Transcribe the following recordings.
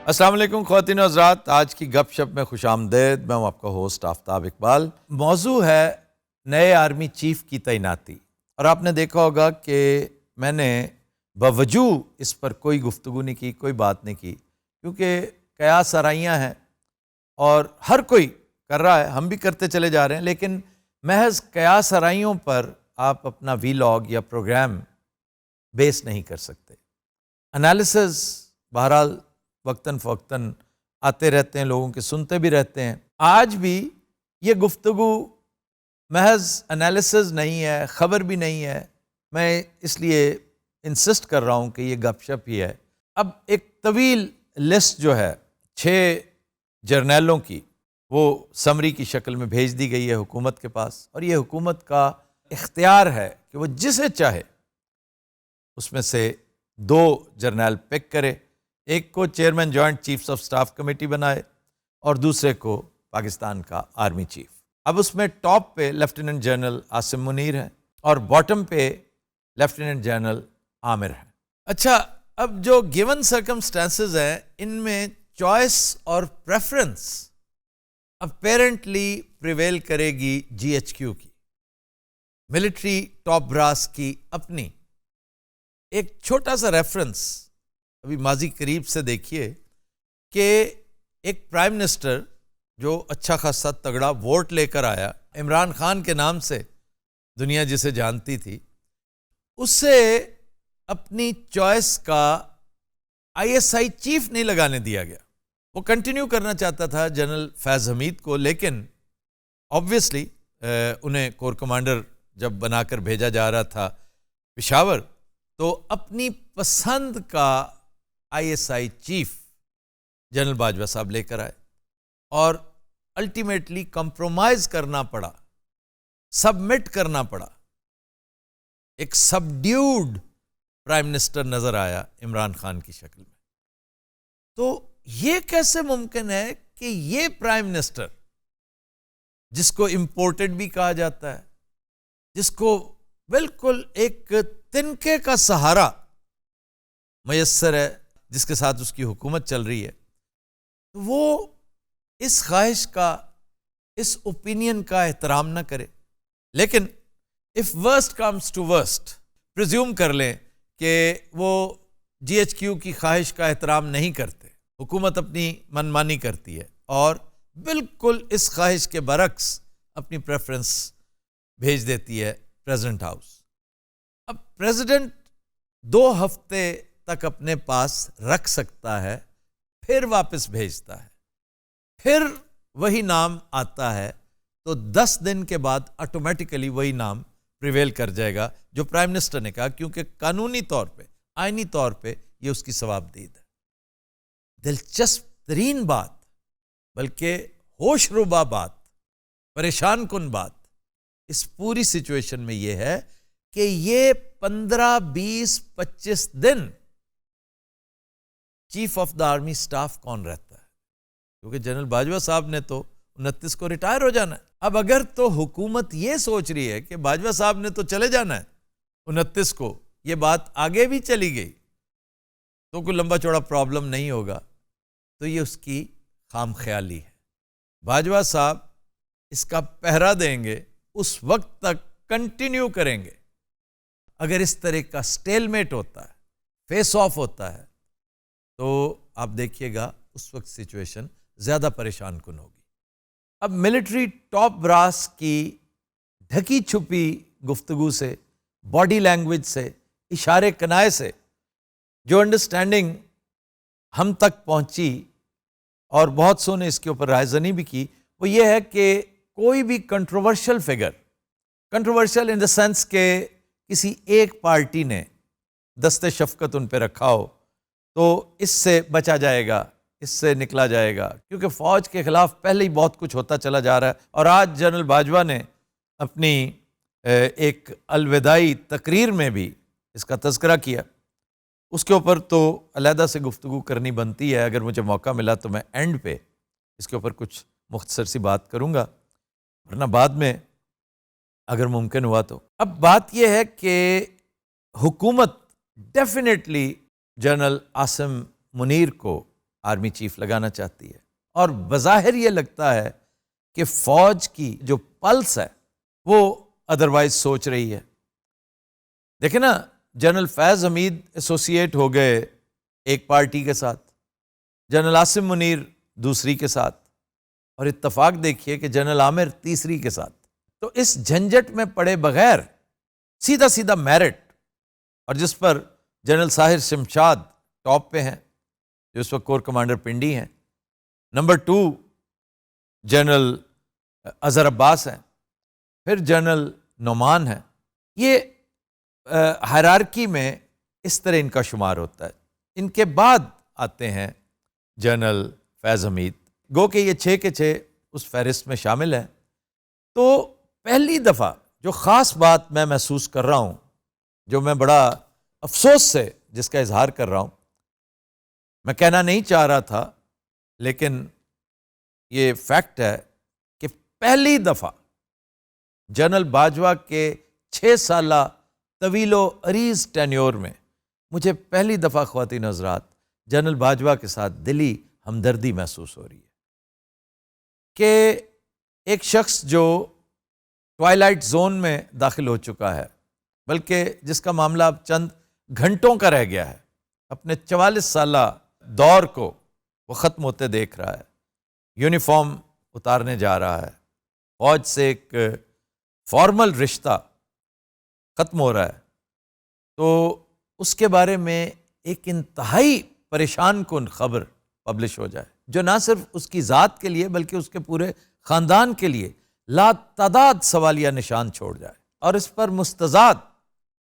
السلام علیکم خواتین و حضرات، آج کی گپ شپ میں خوش آمدید۔ میں ہوں آپ کا ہوسٹ آفتاب اقبال۔ موضوع ہے نئے آرمی چیف کی تعیناتی، اور آپ نے دیکھا ہوگا کہ میں نے بوجوہ اس پر کوئی گفتگو نہیں کی، کوئی بات نہیں کی، کیونکہ قیاس آرائیاں ہیں اور ہر کوئی کر رہا ہے، ہم بھی کرتے چلے جا رہے ہیں، لیکن محض قیاس آرائیوں پر آپ اپنا ویلاگ یا پروگرام بیس نہیں کر سکتے۔ انالیسز بہرحال وقتاً فوقتاً آتے رہتے ہیں، لوگوں کے سنتے بھی رہتے ہیں۔ آج بھی یہ گفتگو محض انالیسز نہیں ہے، خبر بھی نہیں ہے، میں اس لیے انسسٹ کر رہا ہوں کہ یہ گپ شپ ہی ہے۔ اب ایک طویل لسٹ جو ہے 6 جرنیلوں کی، وہ سمری کی شکل میں بھیج دی گئی ہے حکومت کے پاس، اور یہ حکومت کا اختیار ہے کہ وہ جسے چاہے اس میں سے 2 جرنیل پک کرے، ایک کو chairman joint chiefs of staff committee بنائے اور دوسرے کو پاکستان کا آرمی چیف۔ اب اس میں ٹاپ پہ لیفٹیننٹ جنرل عاصم منیر ہے اور باٹم پہ لیفٹیننٹ جنرل عامر ہے۔ اچھا، اب جو گیون سرکمسٹانسز ہیں ان میں چوائس اور پریفرنس اپیرنٹلی پریویل کرے گی جی ایچ کیو کی، ملٹری ٹاپ براس کی اپنی۔ ایک چھوٹا سا ریفرنس ابھی ماضی قریب سے دیکھیے کہ ایک پرائم منسٹر جو اچھا خاصا تگڑا ووٹ لے کر آیا، عمران خان کے نام سے دنیا جسے جانتی تھی، اسے اپنی چوائس کا آئی ایس آئی چیف نہیں لگانے دیا گیا۔ وہ کنٹینیو کرنا چاہتا تھا جنرل فیض حمید کو، لیکن آبویسلی انہیں کور کمانڈر جب بنا کر بھیجا جا رہا تھا پشاور، تو اپنی پسند کا I S I chief general Bajwa صاحب لے کر آئے، اور الٹیمیٹلی کمپرومائز کرنا پڑا، سبمٹ کرنا پڑا۔ ایک سبڈیوڈ پرائم منسٹر نظر آیا عمران خان کی شکل میں۔ تو یہ کیسے ممکن ہے کہ یہ پرائم منسٹر، جس کو امپورٹڈ بھی کہا جاتا ہے، جس کو بالکل ایک تنکے کا سہارا میسر ہے، جس کے ساتھ اس کی حکومت چل رہی ہے، وہ اس خواہش کا، اس اوپینین کا احترام نہ کرے۔ لیکن if worst comes to worst، presume کر لیں کہ وہ جی ایچ کیو کی خواہش کا احترام نہیں کرتے، حکومت اپنی منمانی کرتی ہے اور بالکل اس خواہش کے برعکس اپنی پریفرنس بھیج دیتی ہے پریزیڈنٹ ہاؤس۔ اب پریزیڈنٹ 2 ہفتے تک اپنے پاس رکھ سکتا ہے، پھر واپس بھیجتا ہے، پھر وہی نام آتا ہے، تو 10 دن کے بعد آٹومیٹیکلی وہی نام پریویل کر جائے گا جو پرائم منسٹر نے کہا، کیونکہ قانونی طور پہ، آئینی طور پہ یہ اس کی ثوابدید ہے۔ دلچسپ ترین بات، بلکہ ہوش ربا بات، پریشان کن بات اس پوری سچویشن میں یہ ہے کہ یہ 15، 20، 25 دن chief of the army staff کون رہتا ہے؟ کیونکہ جنرل باجوہ صاحب نے تو 29 کو ریٹائر ہو جانا ہے۔ اب اگر تو حکومت یہ سوچ رہی ہے کہ باجوہ صاحب نے تو چلے جانا ہے 29 کو، یہ بات آگے بھی چلی گئی تو کوئی لمبا چوڑا پرابلم نہیں ہوگا، تو یہ اس کی خام خیالی ہے۔ باجوہ صاحب اس کا پہرا دیں گے، اس وقت تک کنٹینیو کریں گے۔ اگر اس طرح کا سٹیل میٹ ہوتا ہے، فیس آف ہوتا ہے، تو آپ دیکھیے گا اس وقت سچویشن زیادہ پریشان کن ہوگی۔ اب ملٹری ٹاپ براس کی ڈھکی چھپی گفتگو سے، باڈی لینگویج سے، اشارے کنائے سے جو انڈرسٹینڈنگ ہم تک پہنچی، اور بہت سو نے اس کے اوپر رائے زنی بھی کی، وہ یہ ہے کہ کوئی بھی controversial figure, controversial in the sense کہ کسی ایک پارٹی نے دست شفقت ان پہ رکھا ہو، تو اس سے بچا جائے گا، اس سے نکلا جائے گا، کیونکہ فوج کے خلاف پہلے ہی بہت کچھ ہوتا چلا جا رہا ہے۔ اور آج جنرل باجوہ نے اپنی ایک الوداعی تقریر میں بھی اس کا تذکرہ کیا، اس کے اوپر تو علیحدہ سے گفتگو کرنی بنتی ہے، اگر مجھے موقع ملا تو میں اینڈ پہ اس کے اوپر کچھ مختصر سی بات کروں گا، ورنہ بعد میں اگر ممکن ہوا تو۔ اب بات یہ ہے کہ حکومت ڈیفینیٹلی جنرل عاصم منیر کو آرمی چیف لگانا چاہتی ہے، اور بظاہر یہ لگتا ہے کہ فوج کی جو پلس ہے وہ ادروائز سوچ رہی ہے۔ دیکھیں نا، جنرل فیض حمید ایسوسیٹ ہو گئے ایک پارٹی کے ساتھ، جنرل عاصم منیر دوسری کے ساتھ، اور اتفاق دیکھیے کہ جنرل عامر تیسری کے ساتھ۔ تو اس جھنجٹ میں پڑے بغیر سیدھا سیدھا میرٹ، اور جس پر جنرل ساحر شمشاد ٹاپ پہ ہیں، جو اس وقت کور کمانڈر پنڈی ہیں، نمبر 2 جنرل اظہر عباس ہیں، پھر جنرل نعمان ہیں۔ یہ ہائرارکی میں اس طرح ان کا شمار ہوتا ہے۔ ان کے بعد آتے ہیں جنرل فیض حمید، گو کہ یہ 6 کے 6 اس فہرست میں شامل ہیں۔ تو پہلی دفعہ جو خاص بات میں محسوس کر رہا ہوں، جو میں بڑا افسوس سے جس کا اظہار کر رہا ہوں، میں کہنا نہیں چاہ رہا تھا لیکن یہ فیکٹ ہے کہ پہلی دفعہ جنرل باجوہ کے 6 سالہ طویل و عریض ٹینیور میں مجھے پہلی دفعہ خواتین حضرات جنرل باجوہ کے ساتھ دلی ہمدردی محسوس ہو رہی ہے کہ ایک شخص جو ٹوائلائٹ زون میں داخل ہو چکا ہے، بلکہ جس کا معاملہ اب چند گھنٹوں کا رہ گیا ہے، اپنے 44 سالہ دور کو وہ ختم ہوتے دیکھ رہا ہے، یونیفارم اتارنے جا رہا ہے، فوج سے ایک فارمل رشتہ ختم ہو رہا ہے، تو اس کے بارے میں ایک انتہائی پریشان کن خبر پبلش ہو جائے، جو نہ صرف اس کی ذات کے لیے بلکہ اس کے پورے خاندان کے لیے لا تعداد سوالیہ نشان چھوڑ جائے، اور اس پر مستضاد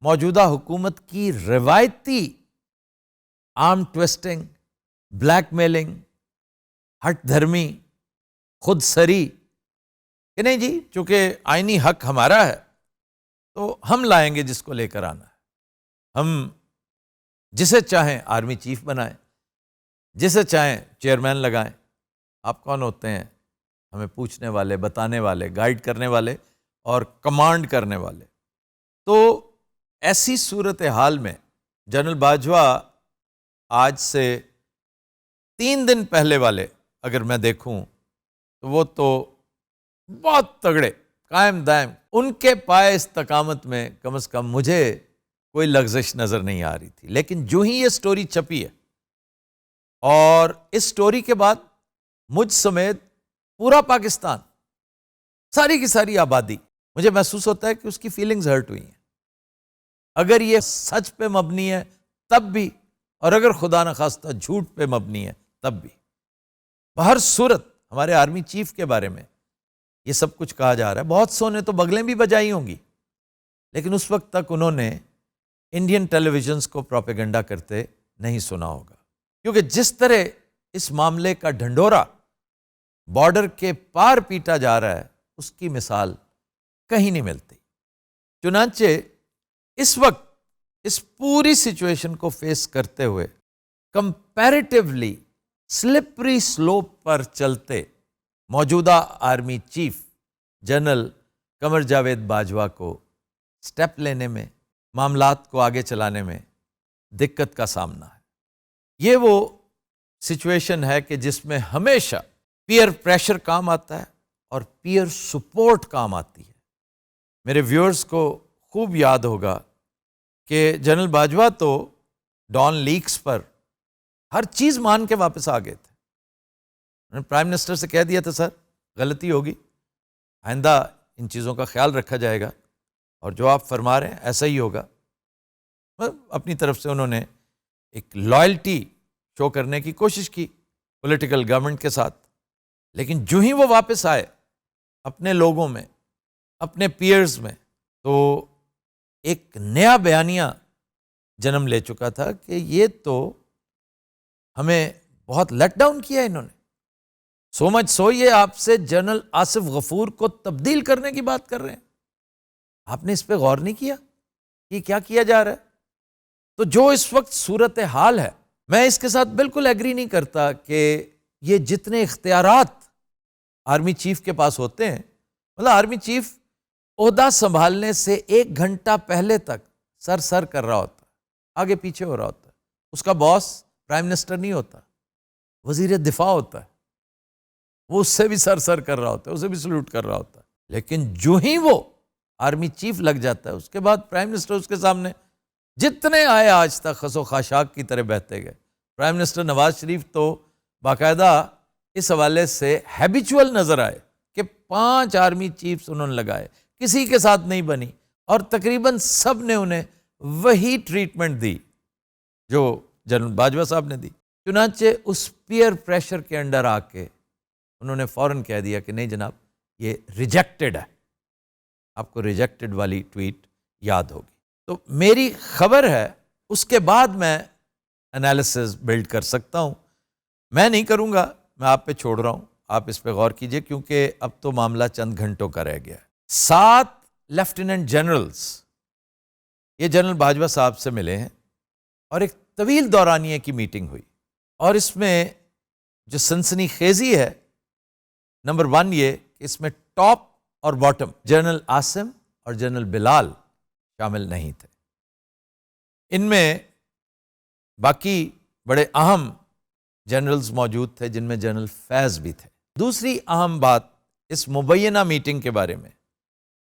موجودہ حکومت کی روایتی آرم ٹویسٹنگ، بلیک میلنگ، ہٹ دھرمی، خود سری کہ نہیں جی چونکہ آئینی حق ہمارا ہے تو ہم لائیں گے جس کو لے کر آنا ہے، ہم جسے چاہیں آرمی چیف بنائیں، جسے چاہیں چیئرمین لگائیں، آپ کون ہوتے ہیں ہمیں پوچھنے والے، بتانے والے، گائیڈ کرنے والے اور کمانڈ کرنے والے؟ تو ایسی صورتحال میں جنرل باجوہ آج سے 3 دن پہلے والے اگر میں دیکھوں تو وہ تو بہت تگڑے، قائم دائم، ان کے پائے استقامت میں کم از کم مجھے کوئی لغزش نظر نہیں آ رہی تھی۔ لیکن جو ہی یہ سٹوری چھپی ہے، اور اس سٹوری کے بعد مجھ سمیت پورا پاکستان، ساری کی ساری آبادی، مجھے محسوس ہوتا ہے کہ اس کی فیلنگز ہرٹ ہوئی ہیں۔ اگر یہ سچ پہ مبنی ہے تب بھی، اور اگر خدا نخواستہ جھوٹ پہ مبنی ہے تب بھی، بہر صورت ہمارے آرمی چیف کے بارے میں یہ سب کچھ کہا جا رہا ہے۔ بہت سو نے تو بغلیں بھی بجائی ہوں گی، لیکن اس وقت تک انہوں نے انڈین ٹیلی ویژنز کو پروپیگنڈا کرتے نہیں سنا ہوگا، کیونکہ جس طرح اس معاملے کا ڈھنڈورا بارڈر کے پار پیٹا جا رہا ہے، اس کی مثال کہیں نہیں ملتی۔ چنانچہ اس وقت اس پوری سچویشن کو فیس کرتے ہوئے کمپیریٹیولی سلپری سلوپ پر چلتے موجودہ army chief general Qamar Javed Bajwa کو سٹیپ لینے میں، معاملات کو آگے چلانے میں دقت کا سامنا ہے۔ یہ وہ سچویشن ہے کہ جس میں ہمیشہ پیئر پریشر کام آتا ہے اور پیئر سپورٹ کام آتی ہے۔ میرے ویورز کو خوب یاد ہوگا کہ جنرل باجوہ تو ڈان لیکس پر ہر چیز مان کے واپس آ گئے تھے۔ انہوں نے پرائم منسٹر سے کہہ دیا تھا سر غلطی ہوگی، آئندہ ان چیزوں کا خیال رکھا جائے گا، اور جو آپ فرما رہے ہیں ایسا ہی ہوگا۔ اپنی طرف سے انہوں نے ایک لائلٹی شو کرنے کی کوشش کی پولیٹیکل گورنمنٹ کے ساتھ، لیکن جو ہی وہ واپس آئے اپنے لوگوں میں، اپنے پیئرز میں، تو ایک نیا بیانیہ جنم لے چکا تھا کہ یہ تو ہمیں بہت لیٹ ڈاؤن کیا انہوں نے، سو مچ سو یہ آپ سے جنرل آصف غفور کو تبدیل کرنے کی بات کر رہے ہیں۔ آپ نے اس پہ غور نہیں کیا کہ کیا کیا جا رہا ہے؟ تو جو اس وقت صورتحال ہے، میں اس کے ساتھ بالکل ایگری نہیں کرتا کہ یہ جتنے اختیارات آرمی چیف کے پاس ہوتے ہیں، مطلب آرمی چیف عہدہ سنبھالنے سے 1 گھنٹہ پہلے تک سر کر رہا ہوتا ہے، آگے پیچھے ہو رہا ہوتا ہے، اس کا باس پرائم منسٹر نہیں ہوتا، وزیر دفاع ہوتا ہے، وہ اس سے بھی سر کر رہا ہوتا ہے، اسے بھی سلوٹ کر رہا ہوتا ہے، لیکن جو ہی وہ آرمی چیف لگ جاتا ہے اس کے بعد پرائم منسٹر اس کے سامنے جتنے آئے آج تک خس و خاشاک کی طرح بہتے گئے۔ پرائم منسٹر نواز شریف تو باقاعدہ اس حوالے سے ہیبیچول نظر آئے کہ 5 آرمی چیفز انہوں نے لگائے، کسی کے ساتھ نہیں بنی، اور تقریباً سب نے انہیں وہی ٹریٹمنٹ دی جو جنرل باجوہ صاحب نے دی۔ چنانچہ اس پیئر پریشر کے انڈر آ کے انہوں نے فوراً کہہ دیا کہ نہیں جناب یہ ریجیکٹڈ ہے، آپ کو ریجیکٹڈ والی ٹویٹ یاد ہوگی۔ تو میری خبر ہے اس کے بعد میں انالیسز بلڈ کر سکتا ہوں، میں نہیں کروں گا، میں آپ پہ چھوڑ رہا ہوں، آپ اس پہ غور کیجئے، کیونکہ اب تو معاملہ چند گھنٹوں کا رہ گیا ہے۔ 7 لیفٹیننٹ جنرلز یہ جنرل باجوہ صاحب سے ملے ہیں اور ایک طویل دورانیے کی میٹنگ ہوئی، اور اس میں جو سنسنی خیزی ہے نمبر 1 یہ کہ اس میں ٹاپ اور باٹم جنرل عاصم اور جنرل بلال شامل نہیں تھے، ان میں باقی بڑے اہم جنرلز موجود تھے جن میں جنرل فیض بھی تھے۔ دوسری اہم بات اس مبینہ میٹنگ کے بارے میں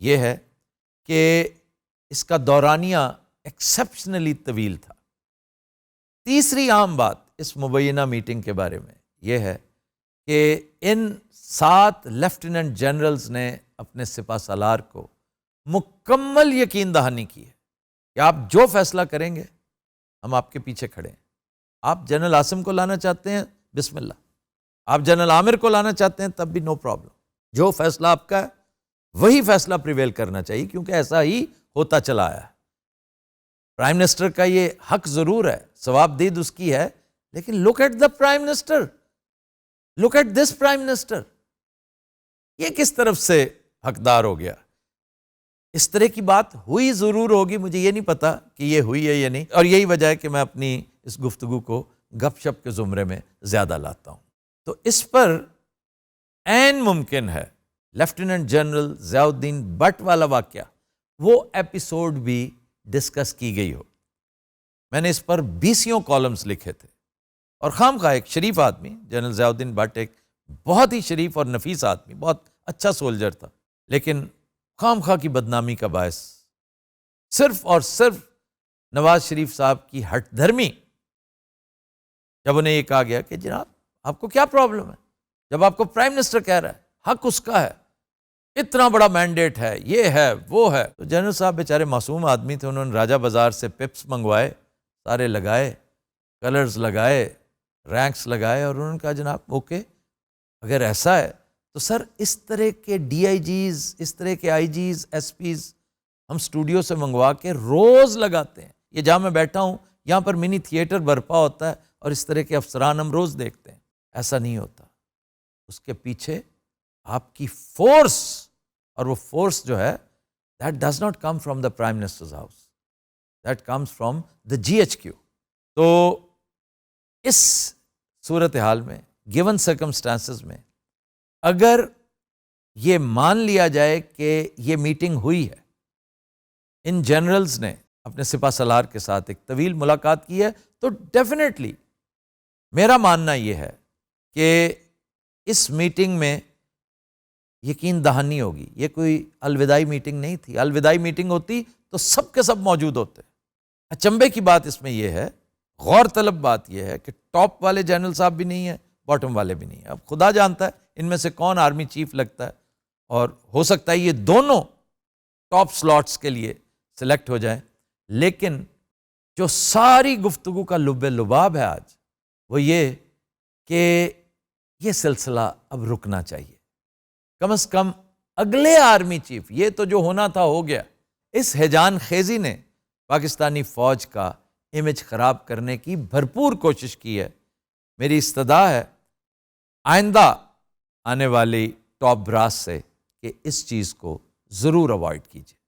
یہ ہے کہ اس کا دورانیہ ایکسیپشنلی طویل تھا۔ تیسری اہم بات اس مبینہ میٹنگ کے بارے میں یہ ہے کہ ان 7 لیفٹیننٹ جنرلز نے اپنے سپہ سالار کو مکمل یقین دہانی کی ہے کہ آپ جو فیصلہ کریں گے ہم آپ کے پیچھے کھڑے ہیں۔ آپ جنرل عاصم کو لانا چاہتے ہیں بسم اللہ، آپ جنرل عامر کو لانا چاہتے ہیں تب بھی نو پرابلم، جو فیصلہ آپ کا ہے وہی فیصلہ پریویل کرنا چاہیے، کیونکہ ایسا ہی ہوتا چلا آیا ہے۔ پرائم منسٹر کا یہ حق ضرور ہے، ثوابدید اس کی ہے، لیکن look at the prime minister, look at this prime minister, یہ کس طرف سے حقدار ہو گیا؟ اس طرح کی بات ہوئی ضرور ہوگی، مجھے یہ نہیں پتا کہ یہ ہوئی ہے یا نہیں، اور یہی وجہ ہے کہ میں اپنی اس گفتگو کو گپ شپ کے زمرے میں زیادہ لاتا ہوں۔ تو اس پر عین ممکن ہے lieutenant general Zia Uddin but والا واقعہ وہ ایپیسوڈ بھی ڈسکس کی گئی ہو۔ میں نے اس پر 20 کالمز لکھے تھے، اور خام خواہ ایک شریف آدمی جنرل ضیاء الدین بٹ ایک بہت ہی شریف اور نفیس آدمی، بہت اچھا سولجر تھا، لیکن خام خواہ کی بدنامی کا باعث صرف اور صرف نواز شریف صاحب کی ہٹ دھرمی، جب انہیں یہ کہا گیا کہ جناب آپ کو کیا پرابلم ہے، جب آپ کو پرائم منسٹر کہہ رہا ہے حق اس کا ہے، اتنا بڑا مینڈیٹ ہے، یہ ہے وہ ہے، تو جنرل صاحب بیچارے معصوم آدمی تھے، انہوں نے راجہ بازار سے پپس منگوائے، سارے لگائے، کلرز لگائے، رینکس لگائے، اور انہوں نے کہا جناب اوکے اگر ایسا ہے تو سر اس طرح کے ڈی آئی جیز، اس طرح کے آئی جیز، ایس پیز ہم اسٹوڈیو سے منگوا کے روز لگاتے ہیں، یہ جہاں میں بیٹھا ہوں یہاں پر منی تھیٹر برپا ہوتا ہے اور اس طرح کے افسران ہم روز دیکھتے ہیں۔ ایسا نہیں ہوتا، اس کے پیچھے آپ کی فورس، اور وہ فورس جو ہے that does not come from the Prime Minister's house, that comes from the GHQ۔ تو اس صورتحال میں given circumstances میں اگر یہ مان لیا جائے کہ یہ میٹنگ ہوئی ہے، ان جنرلز نے اپنے سپہ سالار کے ساتھ ایک طویل ملاقات کی ہے، تو ڈیفینیٹلی میرا ماننا یہ ہے کہ اس میٹنگ میں یقین دہانی ہوگی۔ یہ کوئی الوداعی میٹنگ نہیں تھی، الوداعی میٹنگ ہوتی تو سب کے سب موجود ہوتے۔ اچنبے کی بات اس میں یہ ہے، غور طلب بات یہ ہے کہ ٹاپ والے جنرل صاحب بھی نہیں ہیں، باٹم والے بھی نہیں ہیں۔ اب خدا جانتا ہے ان میں سے کون آرمی چیف لگتا ہے، اور ہو سکتا ہے یہ دونوں ٹاپ سلاٹس کے لیے سلیکٹ ہو جائیں، لیکن جو ساری گفتگو کا لب لباب ہے آج وہ یہ کہ یہ سلسلہ اب رکنا چاہیے، کم از کم اگلے آرمی چیف، یہ تو جو ہونا تھا ہو گیا۔ اس ہیجان خیزی نے پاکستانی فوج کا امیج خراب کرنے کی بھرپور کوشش کی ہے۔ میری استدعا ہے آئندہ آنے والی ٹاپ براس سے کہ اس چیز کو ضرور اوائڈ کیجیے۔